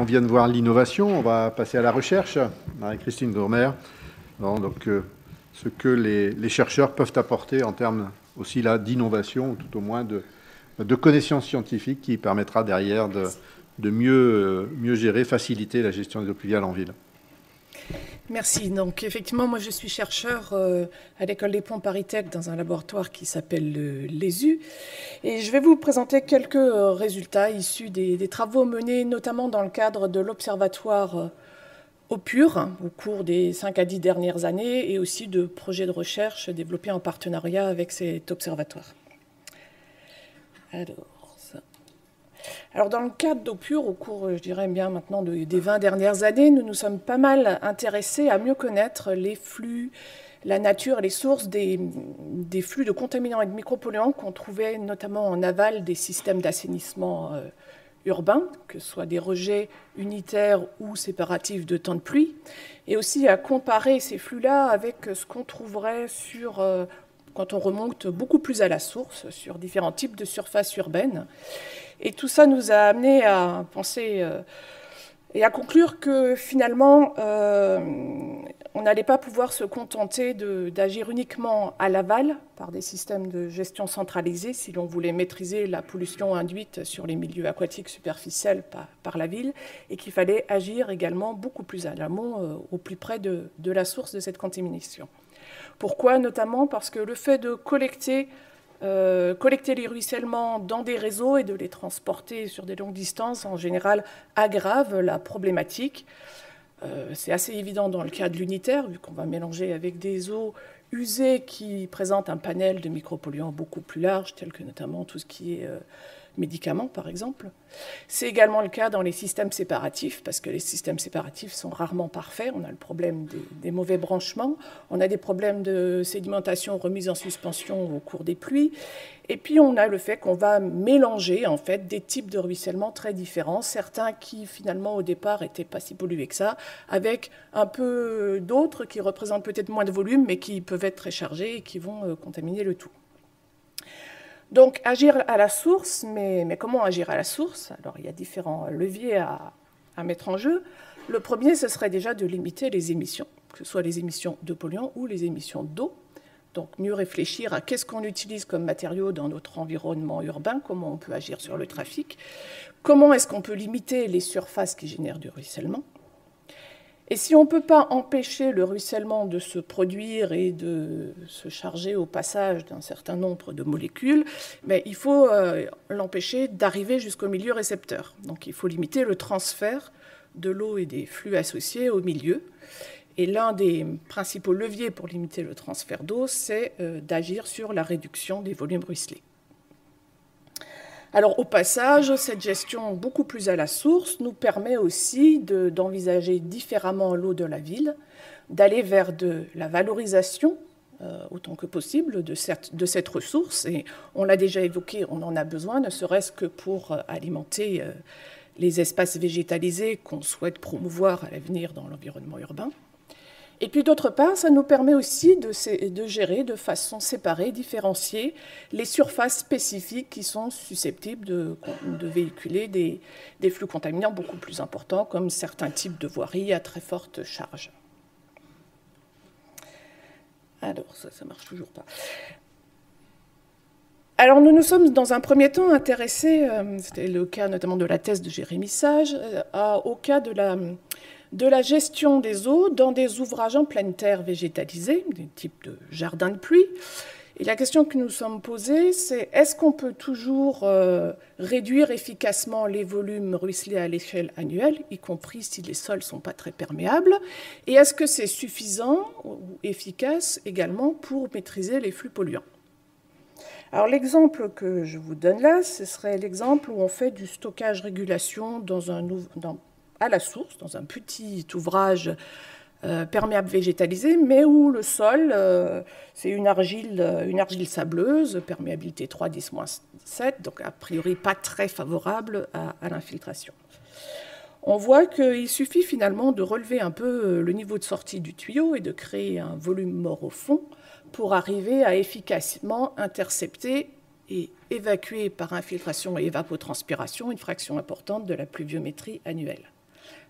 On vient de voir l'innovation, on va passer à la recherche. Marie-Christine Gourmer. Donc, ce que les chercheurs peuvent apporter en termes aussi là d'innovation, ou tout au moins de connaissances scientifiques qui permettra derrière de mieux gérer, faciliter la gestion des eaux pluviales en ville. Merci. Donc, effectivement, moi, je suis chercheur à l'École des Ponts ParisTech dans un laboratoire qui s'appelle l'ESU. Et je vais vous présenter quelques résultats issus des travaux menés notamment dans le cadre de l'Observatoire Haut-Pur au cours des 5 à 10 dernières années et aussi de projets de recherche développés en partenariat avec cet observatoire. Alors, dans le cadre d'Haut-Pur, au cours, je dirais bien maintenant, des 20 dernières années, nous nous sommes pas mal intéressés à mieux connaître les flux, la nature et les sources des flux de contaminants et de micropolluants qu'on trouvait notamment en aval des systèmes d'assainissement urbains, que ce soit des rejets unitaires ou séparatifs de temps de pluie, et aussi à comparer ces flux-là avec ce qu'on trouverait quand on remonte beaucoup plus à la source, sur différents types de surfaces urbaines. Et tout ça nous a amené à penser et à conclure que finalement, on n'allait pas pouvoir se contenter d'agir uniquement à l'aval par des systèmes de gestion centralisés si l'on voulait maîtriser la pollution induite sur les milieux aquatiques superficiels par la ville, et qu'il fallait agir également beaucoup plus à l'amont, au plus près de la source de cette contamination. Pourquoi? Notamment parce que le fait de collecter les ruissellements dans des réseaux et de les transporter sur des longues distances, en général, aggrave la problématique. C'est assez évident dans le cas de l'unitaire, vu qu'on va mélanger avec des eaux usées qui présentent un panel de micropolluants beaucoup plus large, tel que notamment tout ce qui est médicaments, par exemple. C'est également le cas dans les systèmes séparatifs, parce que les systèmes séparatifs sont rarement parfaits. On a le problème des mauvais branchements, on a des problèmes de sédimentation, remise en suspension au cours des pluies, et puis on a le fait qu'on va mélanger en fait des types de ruissellement très différents, certains qui finalement au départ n'étaient pas si pollués que ça, avec un peu d'autres qui représentent peut-être moins de volume, mais qui peuvent être très chargés et qui vont contaminer le tout. Donc, agir à la source, mais comment agir à la source? Alors, il y a différents leviers à mettre en jeu. Le premier, ce serait déjà de limiter les émissions, que ce soit les émissions de polluants ou les émissions d'eau. Donc, mieux réfléchir à qu'est-ce qu'on utilise comme matériaux dans notre environnement urbain, comment on peut agir sur le trafic, comment est-ce qu'on peut limiter les surfaces qui génèrent du ruissellement. Et si on ne peut pas empêcher le ruissellement de se produire et de se charger au passage d'un certain nombre de molécules, mais il faut l'empêcher d'arriver jusqu'au milieu récepteur. Donc il faut limiter le transfert de l'eau et des flux associés au milieu. Et l'un des principaux leviers pour limiter le transfert d'eau, c'est d'agir sur la réduction des volumes ruisselés. Alors au passage, cette gestion beaucoup plus à la source nous permet aussi d'envisager différemment l'eau de la ville, d'aller vers de la valorisation autant que possible de cette ressource. Et on l'a déjà évoqué, on en a besoin, ne serait-ce que pour alimenter les espaces végétalisés qu'on souhaite promouvoir à l'avenir dans l'environnement urbain. Et puis d'autre part, ça nous permet aussi de gérer de façon séparée, différenciée, les surfaces spécifiques qui sont susceptibles de véhiculer des flux contaminants beaucoup plus importants, comme certains types de voiries à très forte charge. Alors, ça ne marche toujours pas. Alors, nous nous sommes dans un premier temps intéressés, c'était le cas notamment de la thèse de Jérémy Sage, au cas de la gestion des eaux dans des ouvrages en pleine terre végétalisés, des types de jardins de pluie. Et la question que nous sommes posées, c'est est-ce qu'on peut toujours réduire efficacement les volumes ruisselés à l'échelle annuelle, y compris si les sols ne sont pas très perméables, et est-ce que c'est suffisant ou efficace également pour maîtriser les flux polluants? Alors l'exemple que je vous donne là, ce serait l'exemple où on fait du stockage-régulation à la source, dans un petit ouvrage perméable végétalisé, mais où le sol, c'est une argile sableuse, perméabilité 3, 10-7, donc a priori pas très favorable à l'infiltration. On voit qu'il suffit finalement de relever un peu le niveau de sortie du tuyau et de créer un volume mort au fond pour arriver à efficacement intercepter et évacuer par infiltration et évapotranspiration une fraction importante de la pluviométrie annuelle.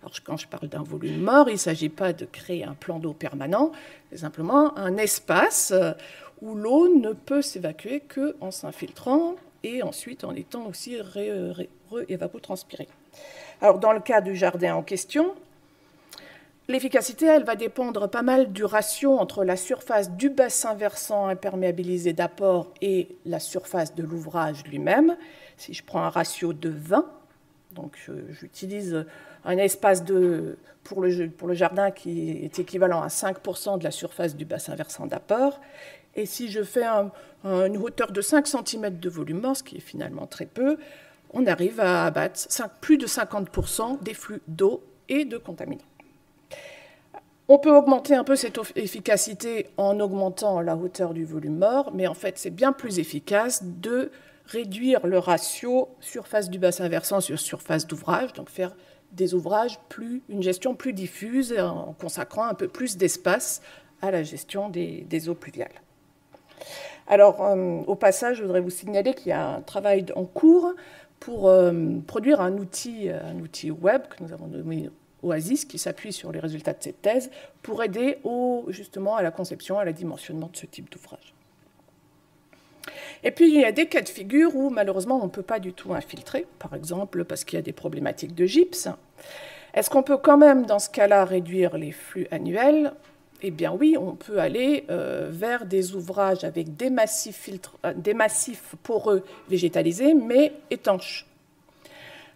Alors, quand je parle d'un volume mort, il ne s'agit pas de créer un plan d'eau permanent, c'est simplement un espace où l'eau ne peut s'évacuer qu'en s'infiltrant et ensuite en étant aussi évapotranspirée. Alors, dans le cas du jardin en question, l'efficacité, elle va dépendre pas mal du ratio entre la surface du bassin versant imperméabilisé d'apport et la surface de l'ouvrage lui-même. Si je prends un ratio de 20, donc j'utilise un espace pour le jardin qui est équivalent à 5% de la surface du bassin versant d'apport. Et si je fais une hauteur de 5 cm de volume mort, ce qui est finalement très peu, on arrive à abattre plus de 50% des flux d'eau et de contaminants. On peut augmenter un peu cette efficacité en augmentant la hauteur du volume mort, mais en fait, c'est bien plus efficace de réduire le ratio surface du bassin versant sur surface d'ouvrage, donc faire des ouvrages une gestion plus diffuse en consacrant un peu plus d'espace à la gestion des eaux pluviales. Alors, au passage, je voudrais vous signaler qu'il y a un travail en cours pour produire un outil web que nous avons nommé Oasis, qui s'appuie sur les résultats de cette thèse, pour aider justement à la conception, à la dimensionnement de ce type d'ouvrage. Et puis, il y a des cas de figure où, malheureusement, on ne peut pas du tout infiltrer, par exemple parce qu'il y a des problématiques de gypse. Est-ce qu'on peut quand même, dans ce cas-là, réduire les flux annuels ? Eh bien oui, on peut aller vers des ouvrages avec des massifs poreux végétalisés, mais étanches.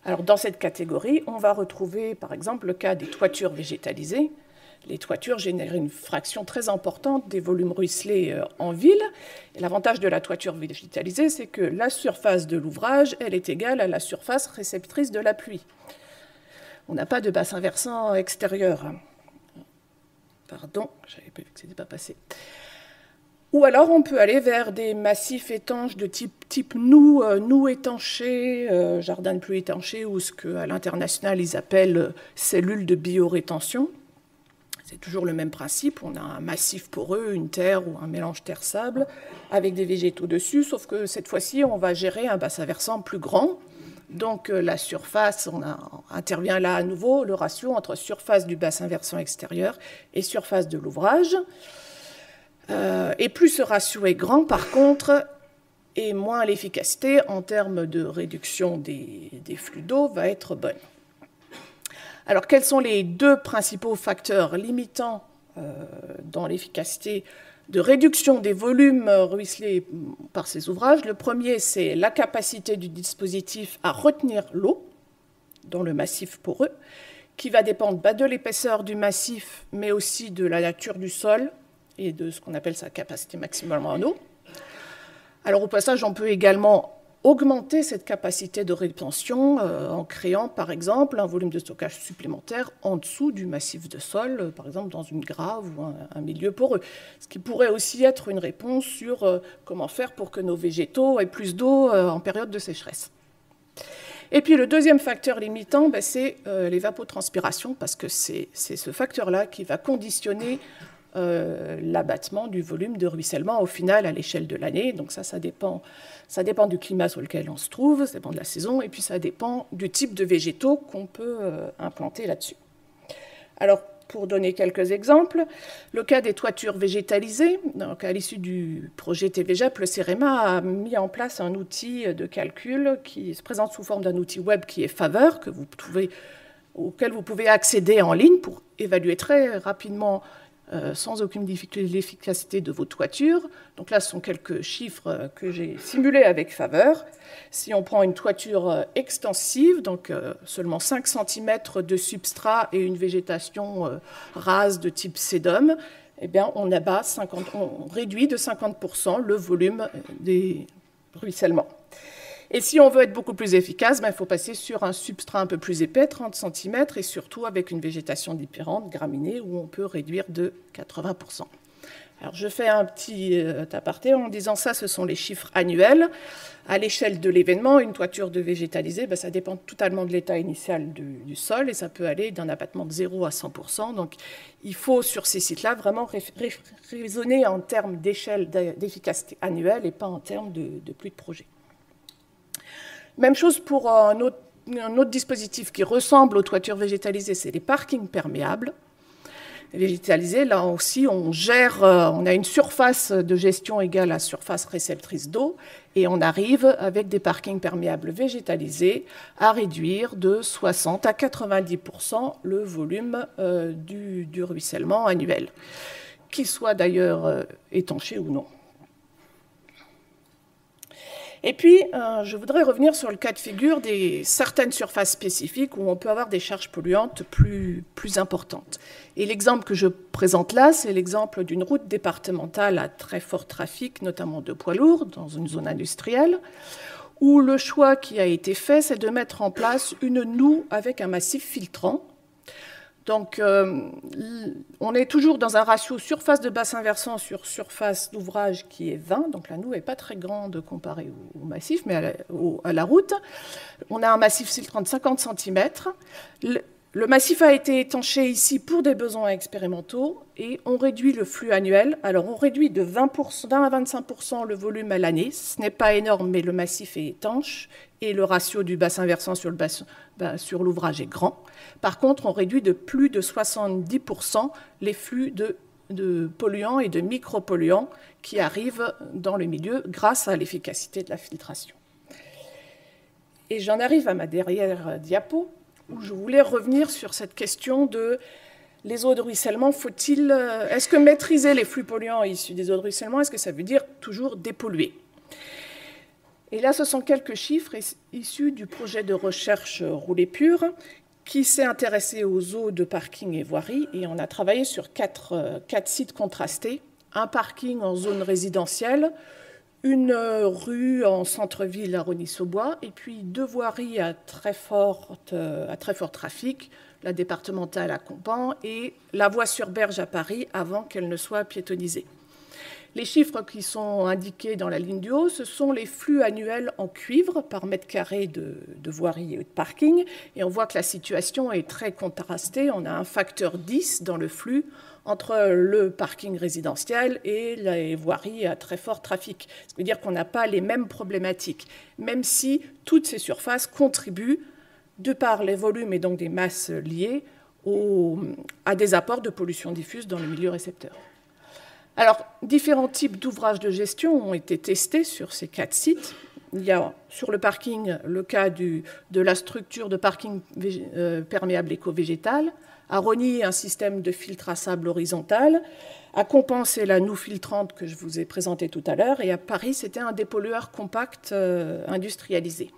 Alors, dans cette catégorie, on va retrouver, par exemple, le cas des toitures végétalisées. Les toitures génèrent une fraction très importante des volumes ruisselés en ville. Et l'avantage de la toiture végétalisée, c'est que la surface de l'ouvrage, elle est égale à la surface réceptrice de la pluie. On n'a pas de bassin versant extérieur. Pardon, j'avais pas vu que ce n'était pas passé. Ou alors, on peut aller vers des massifs étanches de type noue étanché, jardin de pluie étanché, ou ce qu'à l'international, ils appellent cellules de biorétention. C'est toujours le même principe. On a un massif poreux, une terre ou un mélange terre-sable, avec des végétaux dessus, sauf que cette fois-ci, on va gérer un bassin versant plus grand. Donc, la surface, intervient là à nouveau le ratio entre surface du bassin versant extérieur et surface de l'ouvrage. Et plus ce ratio est grand, par contre, et moins l'efficacité en termes de réduction des flux d'eau va être bonne. Alors, quels sont les deux principaux facteurs limitants dans l'efficacité de réduction des volumes ruisselés par ces ouvrages? Le premier, c'est la capacité du dispositif à retenir l'eau dans le massif poreux, qui va dépendre de l'épaisseur du massif, mais aussi de la nature du sol et de ce qu'on appelle sa capacité maximale en eau. Alors, au passage, on peut également augmenter cette capacité de rétention en créant, par exemple, un volume de stockage supplémentaire en dessous du massif de sol, par exemple dans une grave ou un milieu poreux. Ce qui pourrait aussi être une réponse sur comment faire pour que nos végétaux aient plus d'eau en période de sécheresse. Et puis le deuxième facteur limitant, c'est l'évapotranspiration, parce que c'est ce facteur-là qui va conditionner l'abattement du volume de ruissellement au final à l'échelle de l'année. Donc ça dépend du climat sur lequel on se trouve, ça dépend de la saison, et puis ça dépend du type de végétaux qu'on peut implanter là-dessus. Alors, pour donner quelques exemples, le cas des toitures végétalisées, donc à l'issue du projet TVGEP, le CEREMA a mis en place un outil de calcul qui se présente sous forme d'un outil web qui est Faveur, auquel vous pouvez accéder en ligne pour évaluer très rapidement sans aucune difficulté l'efficacité de vos toitures. Donc là, ce sont quelques chiffres que j'ai simulés avec Faveur. Si on prend une toiture extensive, donc seulement 5 cm de substrat et une végétation rase de type sédum, eh bien, on réduit de 50% le volume des ruissellements. Et si on veut être beaucoup plus efficace, il faut passer sur un substrat un peu plus épais, 30 cm, et surtout avec une végétation différente, graminée, où on peut réduire de 80%. Alors, je fais un petit aparté en disant ça, ce sont les chiffres annuels. À l'échelle de l'événement, une toiture de végétalisée, ça dépend totalement de l'état initial du sol, et ça peut aller d'un abattement de 0 à 100%. Donc, il faut, sur ces sites-là, vraiment raisonner en termes d'échelle d'efficacité annuelle et pas en termes de plus de projets. Même chose pour un autre un autre dispositif qui ressemble aux toitures végétalisées, c'est les parkings perméables. Végétalisés, là aussi, on a une surface de gestion égale à surface réceptrice d'eau, et on arrive, avec des parkings perméables végétalisés, à réduire de 60 à 90% le volume du ruissellement annuel, qu'il soit d'ailleurs étanché ou non. Et puis, je voudrais revenir sur le cas de figure des certaines surfaces spécifiques où on peut avoir des charges polluantes plus importantes. Et l'exemple que je présente là, c'est l'exemple d'une route départementale à très fort trafic, notamment de poids lourds, dans une zone industrielle, où le choix qui a été fait, c'est de mettre en place une noue avec un massif filtrant. Donc, on est toujours dans un ratio surface de bassin versant sur surface d'ouvrage qui est 20. Donc, la noue n'est pas très grande comparée au massif, mais à la route. On a un massif filtrant de 50 cm. Le massif a été étanché ici pour des besoins expérimentaux et on réduit le flux annuel. Alors, on réduit de 20 à 25% le volume à l'année. Ce n'est pas énorme, mais le massif est étanche et le ratio du bassin versant sur l'ouvrage est grand. Par contre, on réduit de plus de 70% les flux de polluants et de micropolluants qui arrivent dans le milieu grâce à l'efficacité de la filtration. Et j'en arrive à ma dernière diapo, où je voulais revenir sur cette question de les eaux de ruissellement. Est-ce que maîtriser les flux polluants issus des eaux de ruissellement, est-ce que ça veut dire toujours dépolluer? Et là, ce sont quelques chiffres issus du projet de recherche Rouler Pur, qui s'est intéressé aux eaux de parking et voirie, et on a travaillé sur quatre sites contrastés, un parking en zone résidentielle, une rue en centre-ville à Rosny-sous-Bois, et puis 2 voiries à très fort trafic, la départementale à Compan et la voie sur Berge à Paris avant qu'elle ne soit piétonnisée. Les chiffres qui sont indiqués dans la ligne du haut, ce sont les flux annuels en cuivre par mètre carré de voirie et de parking. Et on voit que la situation est très contrastée. On a un facteur 10 dans le flux entre le parking résidentiel et les voiries à très fort trafic. Ça veut dire qu'on n'a pas les mêmes problématiques, même si toutes ces surfaces contribuent, de par les volumes et donc des masses liées, à des apports de pollution diffuse dans le milieu récepteur. Alors, différents types d'ouvrages de gestion ont été testés sur ces 4 sites. Il y a sur le parking le cas de la structure de parking perméable éco-végétal. À Rosny, un système de filtre à sable horizontal. À Compan, c'est la noue filtrante que je vous ai présentée tout à l'heure. Et à Paris, c'était un dépollueur compact industrialisé.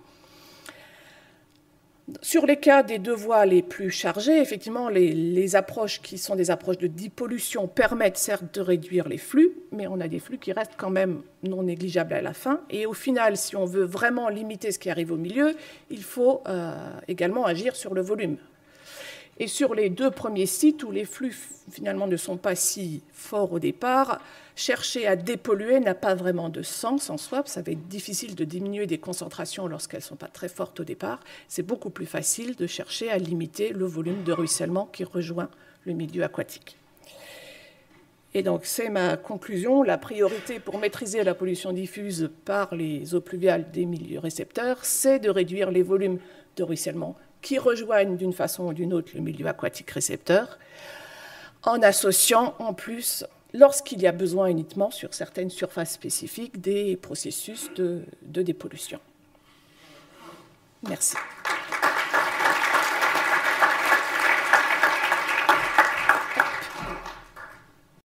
Sur les cas des 2 voies les plus chargées, effectivement, les approches qui sont des approches de dépollution permettent certes de réduire les flux, mais on a des flux qui restent quand même non négligeables à la fin. Et au final, si on veut vraiment limiter ce qui arrive au milieu, il faut également agir sur le volume. Et sur les 2 premiers sites où les flux finalement ne sont pas si forts au départ, chercher à dépolluer n'a pas vraiment de sens en soi. Ça va être difficile de diminuer des concentrations lorsqu'elles ne sont pas très fortes au départ. C'est beaucoup plus facile de chercher à limiter le volume de ruissellement qui rejoint le milieu aquatique. Et donc, c'est ma conclusion. La priorité pour maîtriser la pollution diffuse par les eaux pluviales des milieux récepteurs, c'est de réduire les volumes de ruissellement qui rejoignent d'une façon ou d'une autre le milieu aquatique récepteur, en associant en plus, lorsqu'il y a besoin uniquement sur certaines surfaces spécifiques, des processus de dépollution. Merci.